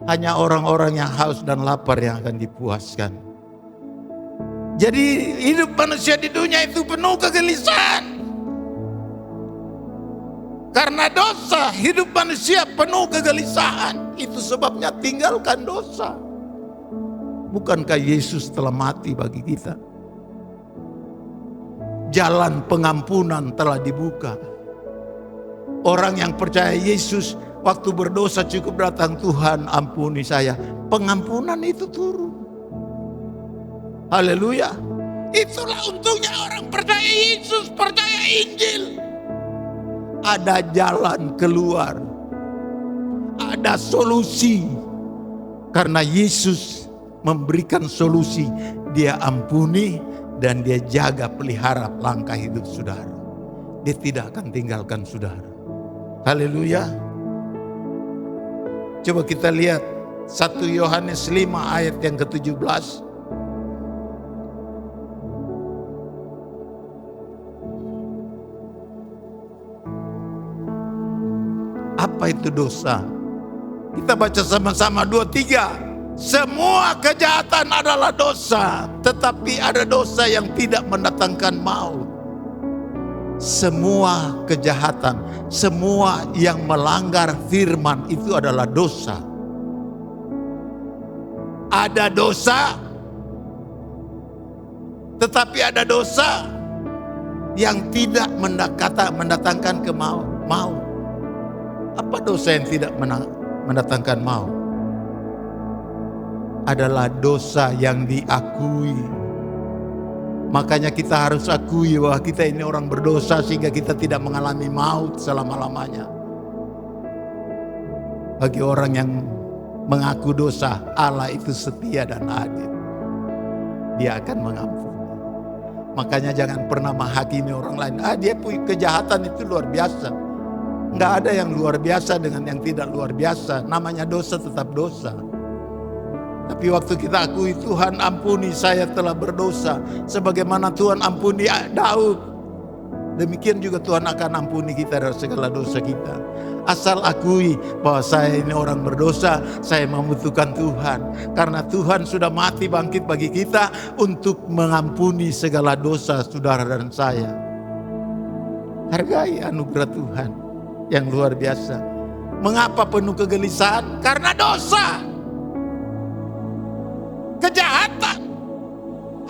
Hanya orang-orang yang haus dan lapar yang akan dipuaskan. Jadi hidup manusia di dunia itu penuh kegelisahan. Karena dosa, hidup manusia penuh kegelisahan. Itu sebabnya tinggalkan dosa. Bukankah Yesus telah mati bagi kita? Jalan pengampunan telah dibuka. Orang yang percaya Yesus waktu berdosa cukup datang, Tuhan ampuni saya. Pengampunan itu turun. Haleluya. Itulah untungnya orang percaya Yesus, percaya Injil. Ada jalan keluar. Ada solusi. Karena Yesus memberikan solusi. Dia ampuni dan dia jaga pelihara langkah hidup saudara. Dia tidak akan tinggalkan saudara. Haleluya. Coba kita lihat 1 Yohanes 5 ayat yang ke-17. Apa itu dosa? Kita baca sama-sama 2-3. Semua kejahatan adalah dosa, tetapi ada dosa yang tidak mendatangkan maut. Semua kejahatan, semua yang melanggar firman itu adalah dosa. Ada dosa, tetapi ada dosa yang tidak mendatangkan ke maut. Apa dosa yang tidak mendatangkan maut? Adalah dosa yang diakui. Makanya kita harus akui bahwa kita ini orang berdosa sehingga kita tidak mengalami maut selama-lamanya. Bagi orang yang mengaku dosa, Allah itu setia dan adil. Dia akan mengampuni. Makanya jangan pernah menghakimi orang lain. Dia punya kejahatan itu luar biasa. Nggak ada yang luar biasa dengan yang tidak luar biasa. Namanya dosa tetap dosa. Tapi waktu kita akui, Tuhan ampuni saya telah berdosa. Sebagaimana Tuhan ampuni Daud, demikian juga Tuhan akan ampuni kita dari segala dosa kita. Asal akui bahwa saya ini orang berdosa, saya membutuhkan Tuhan. Karena Tuhan sudah mati bangkit bagi kita untuk mengampuni segala dosa saudara dan saya. Hargai anugerah Tuhan yang luar biasa. Mengapa penuh kegelisahan? Karena dosa. Kejahatan.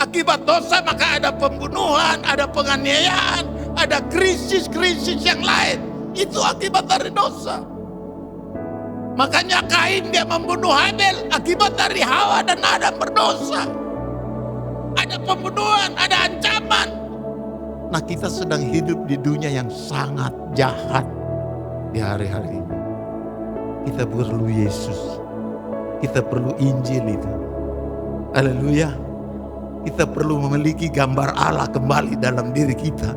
Akibat dosa maka ada pembunuhan, ada penganiayaan, ada krisis-krisis yang lain. Itu akibat dari dosa. Makanya Kain dia membunuh Habel akibat dari Hawa dan Adam berdosa. Ada pembunuhan, ada ancaman. Nah, kita sedang hidup di dunia yang sangat jahat. Di hari-hari ini kita perlu Yesus, kita perlu Injil itu. Haleluya. Kita perlu memiliki gambar Allah kembali dalam diri kita.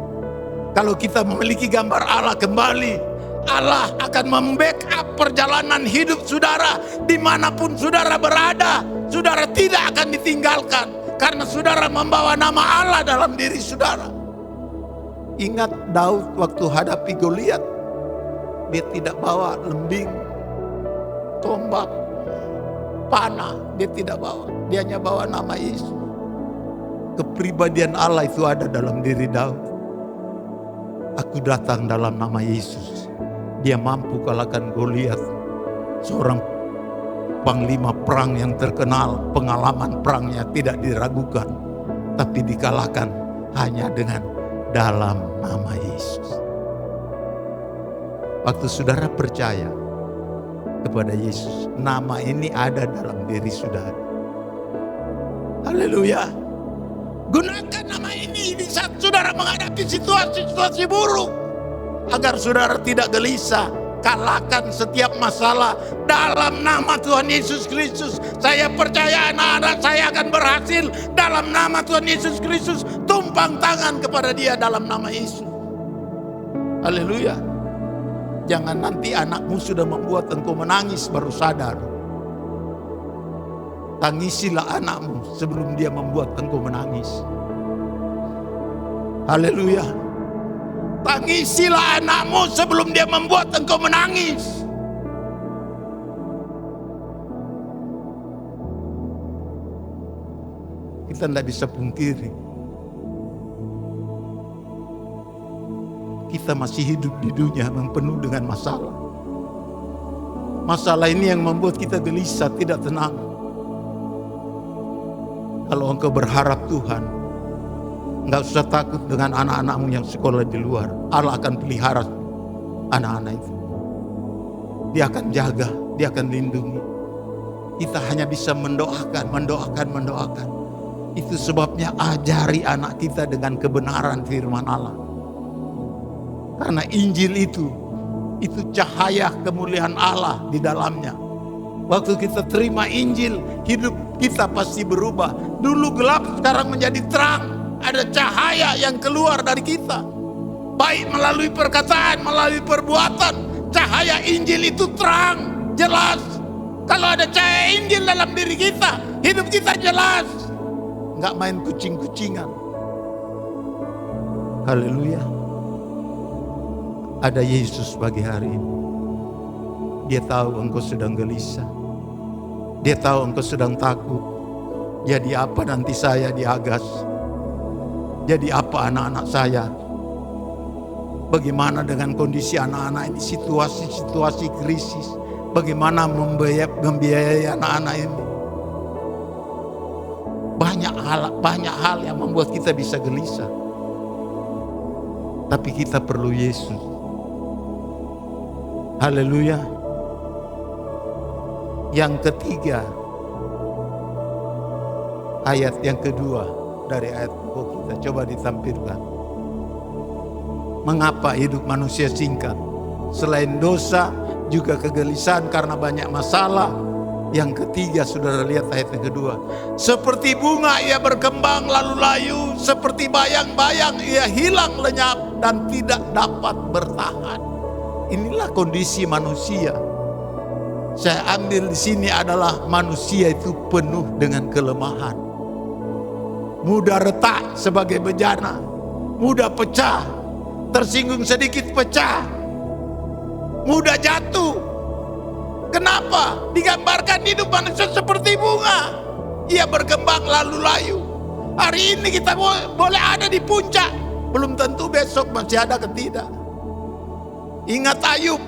Kalau kita memiliki gambar Allah kembali, Allah akan membackup perjalanan hidup saudara. Dimanapun saudara berada, saudara tidak akan ditinggalkan. Karena saudara membawa nama Allah dalam diri saudara. Ingat Daud waktu hadapi Goliat. Dia tidak bawa lembing, tombak, panah. Dia tidak bawa. Dia hanya bawa nama Yesus. Kepribadian Allah itu ada dalam diri Daud. Aku datang dalam nama Yesus. Dia mampu kalahkan Goliat. Seorang panglima perang yang terkenal. Pengalaman perangnya tidak diragukan. Tapi dikalahkan hanya dengan dalam nama Yesus. Waktu saudara percaya kepada Yesus, nama ini ada dalam diri saudara. Haleluya. Gunakan nama ini di saat saudara menghadapi situasi-situasi buruk. Agar saudara tidak gelisah. Kalahkan setiap masalah dalam nama Tuhan Yesus Kristus. Saya percaya anak-anak saya akan berhasil dalam nama Tuhan Yesus Kristus. Tumpang tangan kepada dia dalam nama Yesus. Haleluya. Jangan nanti anakmu sudah membuat engkau menangis baru sadar. Tangisilah anakmu sebelum dia membuat engkau menangis. Haleluya. Tangisilah anakmu sebelum dia membuat engkau menangis. Kita tidak bisa pungkiri. Kita masih hidup di dunia yang penuh dengan masalah. Masalah ini yang membuat kita gelisah, tidak tenang. Kalau engkau berharap Tuhan, enggak usah takut dengan anak-anakmu yang sekolah di luar. Allah akan pelihara anak-anak itu. Dia akan jaga, dia akan lindungi. Kita hanya bisa mendoakan. Itu sebabnya ajari anak kita dengan kebenaran firman Allah. Karena Injil itu cahaya kemuliaan Allah di dalamnya. Waktu kita terima Injil, hidup kita pasti berubah. Dulu gelap, sekarang menjadi terang. Ada cahaya yang keluar dari kita. Baik melalui perkataan, melalui perbuatan. Cahaya Injil itu terang, jelas. Kalau ada cahaya Injil dalam diri kita, hidup kita jelas. Enggak main kucing-kucingan. Haleluya. Ada Yesus pagi hari ini. Dia tahu engkau sedang gelisah. Dia tahu engkau sedang takut. Jadi apa nanti saya diagas? Jadi apa anak-anak saya? Bagaimana dengan kondisi anak-anak ini? Situasi krisis. Bagaimana membiayai anak-anak ini? Banyak hal yang membuat kita bisa gelisah. Tapi kita perlu Yesus. Haleluya. Yang ketiga, ayat yang kedua dari ayat pokok kita, coba ditampilkan. Mengapa hidup manusia singkat? Selain dosa, juga kegelisahan karena banyak masalah. Yang ketiga, saudara lihat ayat yang kedua. Seperti bunga ia berkembang lalu layu, seperti bayang-bayang ia hilang lenyap dan tidak dapat bertahan. Inilah kondisi manusia. Saya ambil di sini adalah manusia itu penuh dengan kelemahan. Mudah retak sebagai bejana, mudah pecah, tersinggung sedikit pecah, mudah jatuh. Kenapa? Digambarkan hidup manusia seperti bunga. Ia berkembang lalu layu. Hari ini kita boleh ada di puncak, belum tentu besok masih ada atau tidak. Ingat Ayub,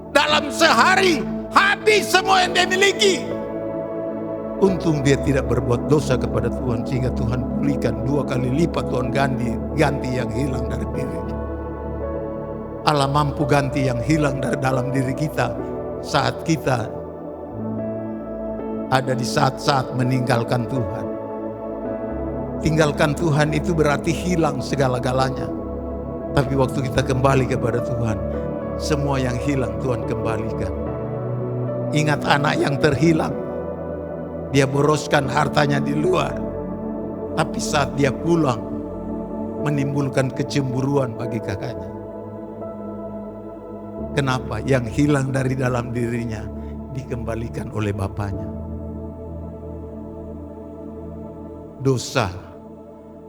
dalam sehari habis semua yang dia miliki. Untung dia tidak berbuat dosa kepada Tuhan, sehingga Tuhan pulihkan 2 kali lipat. Tuhan ganti yang hilang dari dirinya. Allah mampu ganti yang hilang dari dalam diri kita saat kita ada di saat-saat meninggalkan Tuhan. Tinggalkan Tuhan itu berarti hilang segala-galanya. Tapi waktu kita kembali kepada Tuhan, semua yang hilang Tuhan kembalikan. Ingat anak yang terhilang, dia boroskan hartanya di luar, tapi saat dia pulang menimbulkan kecemburuan bagi kakaknya. Kenapa? Yang hilang dari dalam dirinya dikembalikan oleh bapaknya. Dosa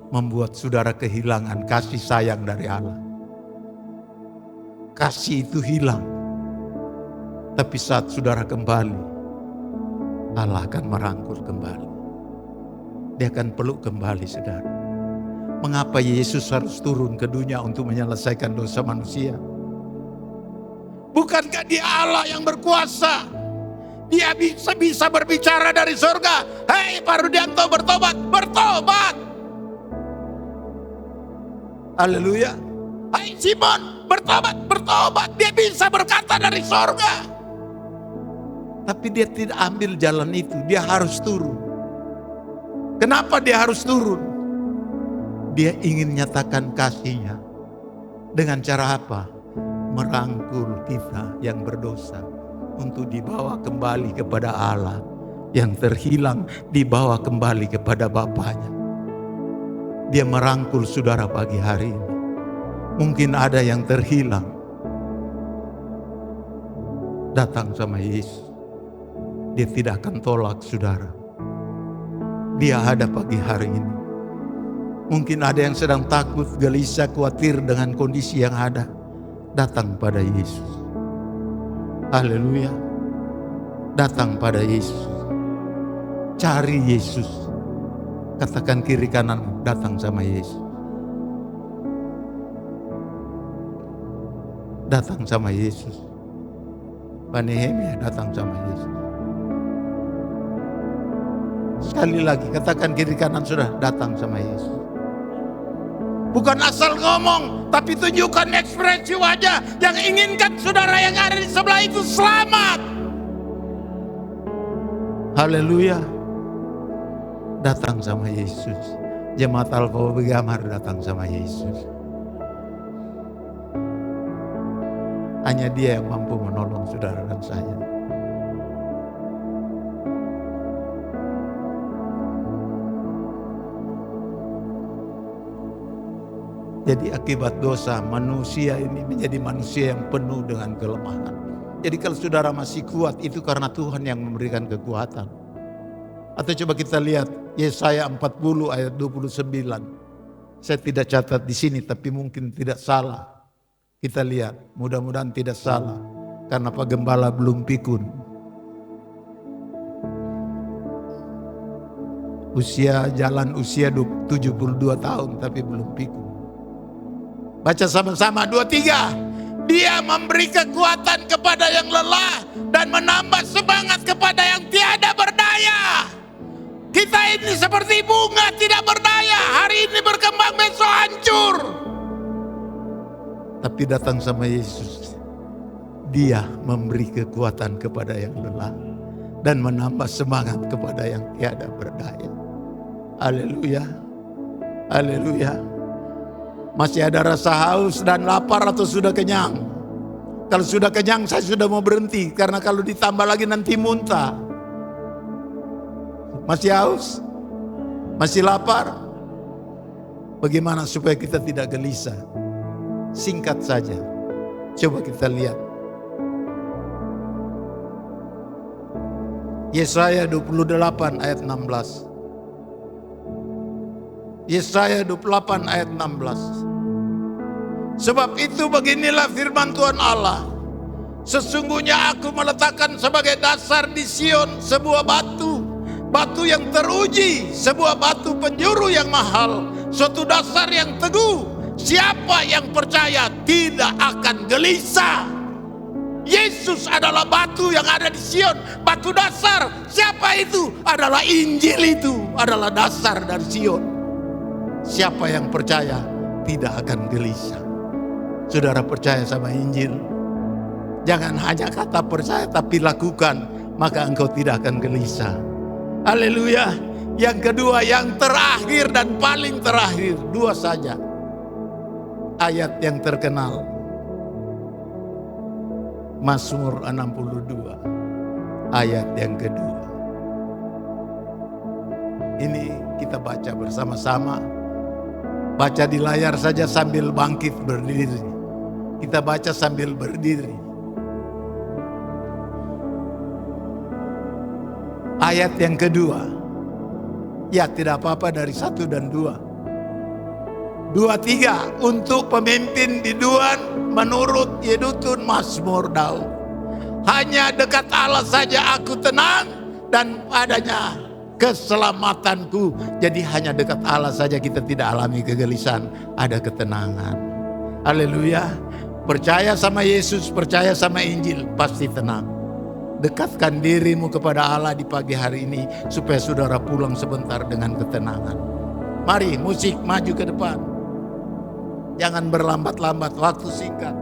membuat saudara kehilangan kasih sayang dari Allah. Kasih itu hilang. Tapi saat saudara kembali, Allah akan merangkul kembali. Dia akan peluk kembali saudara. Mengapa Yesus harus turun ke dunia untuk menyelesaikan dosa manusia? Bukankah dia Allah yang berkuasa? Dia bisa berbicara dari surga. Hei Pak Rudianto, bertobat, bertobat. Haleluya. Hai Simon, bertobat, bertobat. Dia bisa berkata dari sorga. Tapi dia tidak ambil jalan itu. Dia harus turun. Kenapa dia harus turun? Dia ingin nyatakan kasihnya. Dengan cara apa? Merangkul kita yang berdosa untuk dibawa kembali kepada Allah. Yang terhilang dibawa kembali kepada Bapaknya. Dia merangkul saudara pagi hari ini. Mungkin ada yang terhilang. Datang sama Yesus. Dia tidak akan tolak saudara. Dia ada pagi hari ini. Mungkin ada yang sedang takut, gelisah, khawatir dengan kondisi yang ada. Datang pada Yesus. Haleluya. Datang pada Yesus. Cari Yesus. Katakan kiri kanan, datang sama Yesus. Datang sama Yesus. Pak Nehemia datang sama Yesus. Sekali lagi katakan kiri kanan saudara, datang sama Yesus. Bukan asal ngomong, tapi tunjukkan ekspresi wajah yang inginkan saudara yang ada di sebelah itu selamat. Haleluya. Datang sama Yesus. Jemaat Alfa Begamar datang sama Yesus. Hanya Dia yang mampu menolong saudara dan saya. Jadi akibat dosa manusia ini menjadi manusia yang penuh dengan kelemahan. Jadi kalau saudara masih kuat itu karena Tuhan yang memberikan kekuatan. Atau coba kita lihat Yesaya 40 ayat 29. Saya tidak catat di sini tapi mungkin tidak salah. Kita lihat, mudah-mudahan tidak salah. Karena Pak Gembala belum pikun. Jalan usia 72 tahun tapi belum pikun. Baca sama-sama 2-3. Dia memberi kekuatan kepada yang lelah dan menambah semangat kepada yang tiada berdaya. Kita ini seperti bunga tidak berdaya. Hari ini berkembang, besok hancur. Tapi datang sama Yesus. Dia memberi kekuatan kepada yang lelah dan menambah semangat kepada yang tiada berdaya. Haleluya. Haleluya. Masih ada rasa haus dan lapar atau sudah kenyang? Kalau sudah kenyang saya sudah mau berhenti. Karena kalau ditambah lagi nanti muntah. Masih haus? Masih lapar? Bagaimana supaya kita tidak gelisah? Singkat saja. Coba kita lihat. Yesaya 28 ayat 16. Yesaya 28 ayat 16. Sebab itu beginilah firman Tuhan Allah. Sesungguhnya aku meletakkan sebagai dasar di Sion sebuah batu. Batu yang teruji, sebuah batu penjuru yang mahal. Suatu dasar yang teguh. Siapa yang percaya tidak akan gelisah. Yesus adalah batu yang ada di Sion. Batu dasar. Siapa itu? Adalah Injil itu. Adalah dasar dari Sion. Siapa yang percaya tidak akan gelisah. Saudara percaya sama Injil. Jangan hanya kata percaya tapi lakukan. Maka engkau tidak akan gelisah. Haleluya. Yang kedua, yang terakhir dan paling terakhir. Dua saja. Ayat yang terkenal. Mazmur 62. Ayat yang kedua. Ini kita baca bersama-sama. Baca di layar saja sambil bangkit berdiri. Kita baca sambil berdiri. Ayat yang kedua. Ya tidak apa-apa dari 1 dan 2. 2-3 untuk pemimpin biduan menurut Yedutun Mazmur Daud. Hanya dekat Allah saja aku tenang dan padanya keselamatanku. Jadi hanya dekat Allah saja kita tidak alami kegelisahan, ada ketenangan. Haleluya. Percaya sama Yesus, percaya sama Injil, pasti tenang. Dekatkan dirimu kepada Allah di pagi hari ini supaya saudara pulang sebentar dengan ketenangan. Mari musik maju ke depan. Jangan berlambat-lambat, waktu singkat.